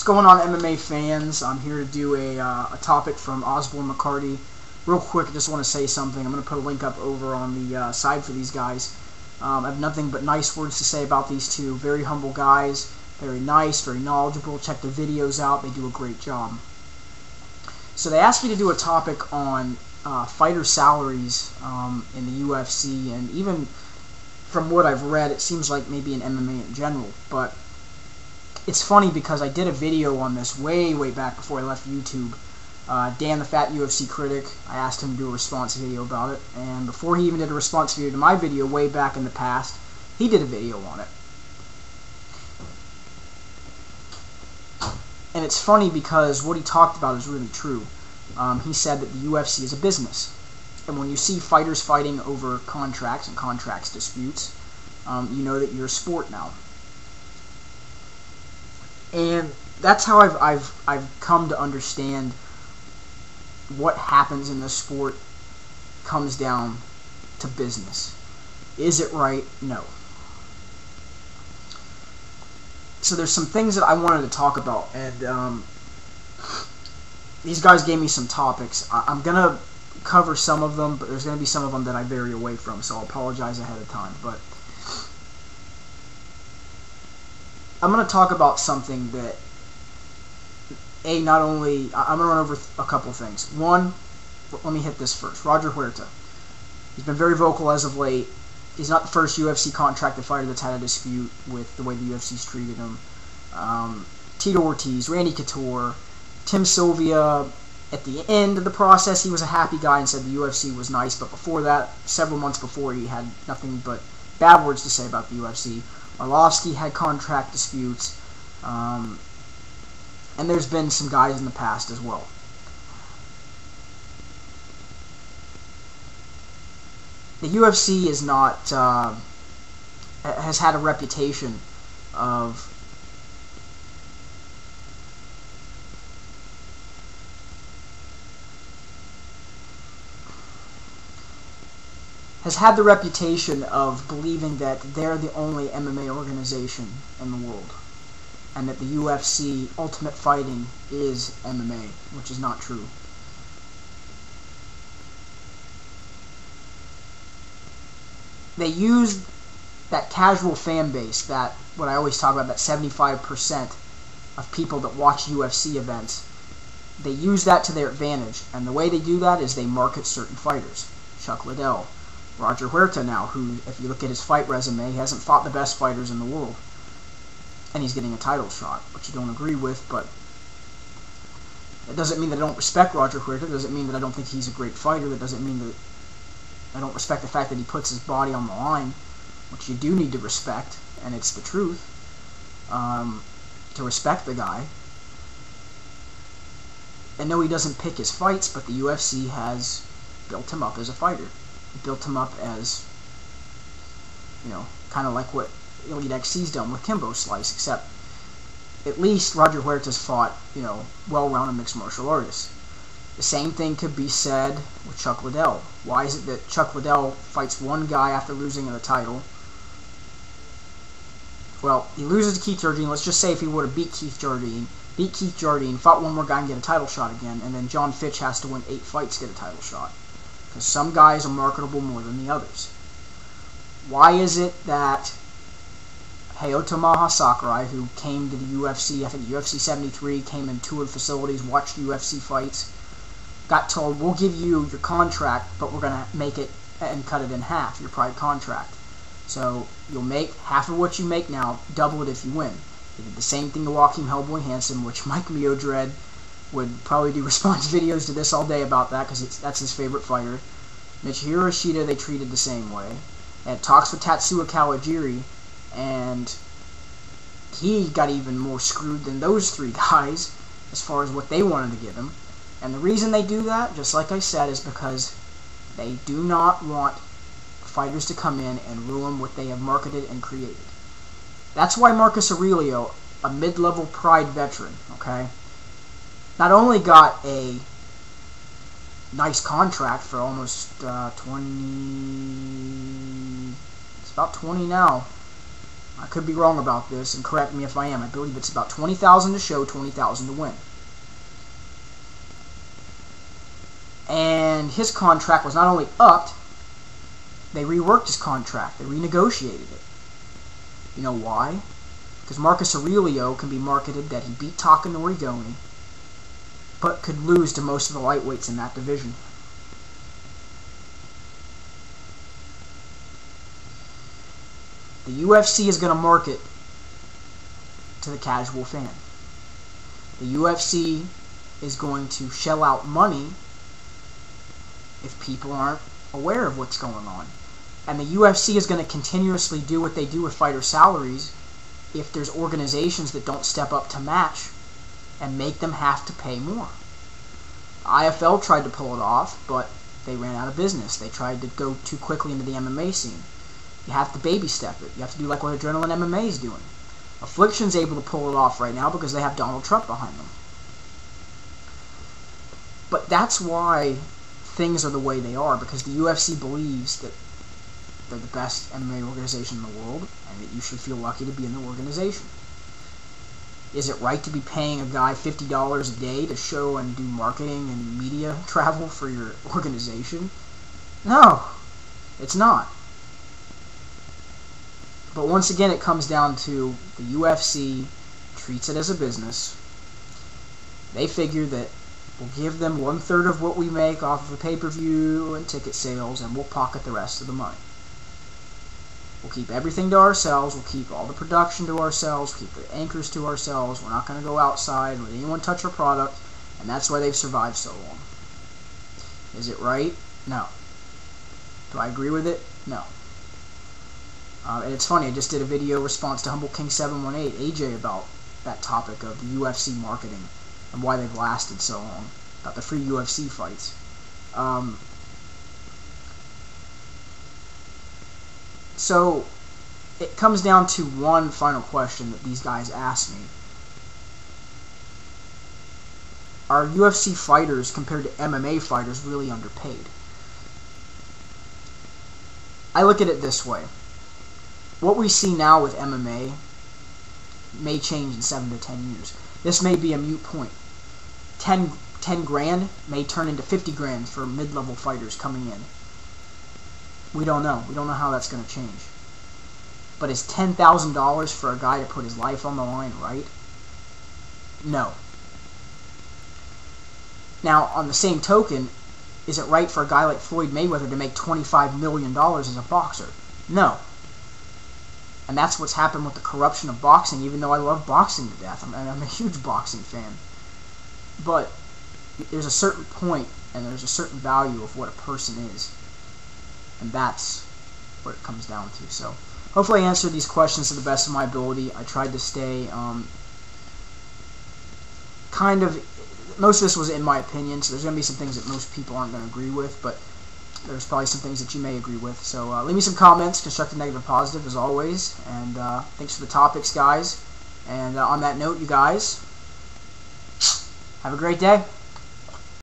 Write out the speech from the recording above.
going on, MMA fans? I'm here to do a topic from OsborneMcCarty. Real quick, I just want to say something. I'm going to put a link up over on the side for these guys. I have nothing but nice words to say about these two. Very humble guys, very nice, very knowledgeable. Check their videos out. They do a great job. So they asked me to do a topic on Fighters Salaries in the UFC, and even from what I've read, it seems like maybe in MMA in general. But it's funny because I did a video on this way back before I left YouTube. Dan the Fat UFC Critic, I asked him to do a response video about it, and before he even did a response video to my video way back in the past, he did a video on it. And it's funny because what he talked about is really true. He said that the UFC is a business, and when you see fighters fighting over contracts and contracts disputes, you know that you're a sport now. And that's how I've come to understand what happens in this sport comes down to business. Is it right? No. So there's some things that I wanted to talk about, and these guys gave me some topics. I'm going to cover some of them, but there's going to be some of them that I vary away from, so I'll apologize ahead of time. But I'm going to talk about something that, not only, I'm going to run over a couple things. One, let me hit this first. Roger Huerta. He's been very vocal as of late. He's not the first UFC contracted fighter that's had a dispute with the way the UFC's treated him. Tito Ortiz, Randy Couture, Tim Sylvia. At the end of the process, he was a happy guy and said the UFC was nice, but before that, several months before, he had nothing but bad words to say about the UFC. Arlovsky had contract disputes, and there's been some guys in the past as well. The UFC is not, has had a reputation of believing that they're the only MMA organization in the world, and that the UFC Ultimate Fighting is MMA, which is not true. They use that casual fan base, that, what I always talk about, that 75% of people that watch UFC events. They use that to their advantage, and the way they do that is they market certain fighters. Chuck Liddell, Roger Huerta now, who, if you look at his fight resume, he hasn't fought the best fighters in the world. And he's getting a title shot, which you don't agree with, but that doesn't mean that I don't respect Roger Huerta. It doesn't mean that I don't think he's a great fighter. That doesn't mean that I don't respect the fact that he puts his body on the line, which you do need to respect, and it's the truth, to respect the guy. And no, he doesn't pick his fights, but the UFC has built him up as a fighter. Built him up as, you know, kind of like what Elite XC's done with Kimbo Slice, except at least Roger Huerta's fought, you know, well-rounded mixed martial artists. The same thing could be said with Chuck Liddell. Why is it that Chuck Liddell fights one guy after losing the title? Well, he loses to Keith Jardine. Let's just say if he would have beat Keith Jardine, fought one more guy and get a title shot again, and then John Fitch has to win 8 fights to get a title shot. Because some guys are marketable more than the others. Why is it that Hayotamaha Sakurai, who came to the UFC, I think UFC 73, came and toured facilities, watched UFC fights, got told, we'll give you your contract, but we're going to make it and cut it in half, your pride contract. So you'll make half of what you make now, double it if you win. They did the same thing to Joaquim Hellboy Hansen, which Mike Miodred would probably do response videos to this all day about that, because that's his favorite fighter. Michihiro Ishida, they treated the same way. They had talks with Tatsuya Kawajiri, and he got even more screwed than those 3 guys as far as what they wanted to give him. And the reason they do that, just like I said, is because they do not want fighters to come in and ruin what they have marketed and created. That's why Marcus Aurelio, a mid-level Pride veteran, okay, not only got a nice contract for almost 20, it's about 20 now, I could be wrong about this, and correct me if I am. I believe it's about $20,000 to show, $20,000 to win. And his contract was not only upped, they reworked his contract. They renegotiated it. You know why? Because Marcus Aurelio can be marketed that he beat Taka Norigoni, but could lose to most of the lightweights in that division. The UFC is going to market to the casual fan. The UFC is going to shell out money if people aren't aware of what's going on. And the UFC is going to continuously do what they do with Fighters Salaries if there's organizations that don't step up to match and make them have to pay more. The IFL tried to pull it off, but they ran out of business. They tried to go too quickly into the MMA scene. You have to baby step it. You have to do like what Adrenaline MMA is doing. Affliction's able to pull it off right now because they have Donald Trump behind them. But that's why things are the way they are, because the UFC believes that they're the best MMA organization in the world, and that you should feel lucky to be in the organization. Is it right to be paying a guy $50 a day to show and do marketing and media travel for your organization? No, it's not. But once again, it comes down to the UFC treats it as a business. They figure that we'll give them 1/3 of what we make off of the pay-per-view and ticket sales, and we'll pocket the rest of the money. We'll keep everything to ourselves. We'll keep all the production to ourselves. We'll keep the anchors to ourselves. We're not going to go outside and let anyone touch our product, and that's why they've survived so long. Is it right? No. Do I agree with it? No. And it's funny, I just did a video response to Humble King 718, AJ, about that topic of the UFC marketing and why they've lasted so long, about the free UFC fights. So, it comes down to one final question that these guys asked me. Are UFC fighters, compared to MMA fighters, really underpaid? I look at it this way. What we see now with MMA may change in 7 to 10 years. This may be a moot point. 10 grand may turn into 50 grand for mid-level fighters coming in. We don't know. We don't know how that's going to change. But is $10,000 for a guy to put his life on the line right? No. Now, on the same token, is it right for a guy like Floyd Mayweather to make $25 million as a boxer? No. And that's what's happened with the corruption of boxing, even though I love boxing to death. I'm a huge boxing fan. But there's a certain point, and there's a certain value of what a person is. And that's what it comes down to. So, hopefully I answered these questions to the best of my ability. I tried to stay kind of... Most of this was in my opinion, so there's going to be some things that most people aren't going to agree with, but there's probably some things that you may agree with. So leave me some comments, constructive, negative, positive, as always. And thanks for the topics, guys. And on that note, you guys, have a great day.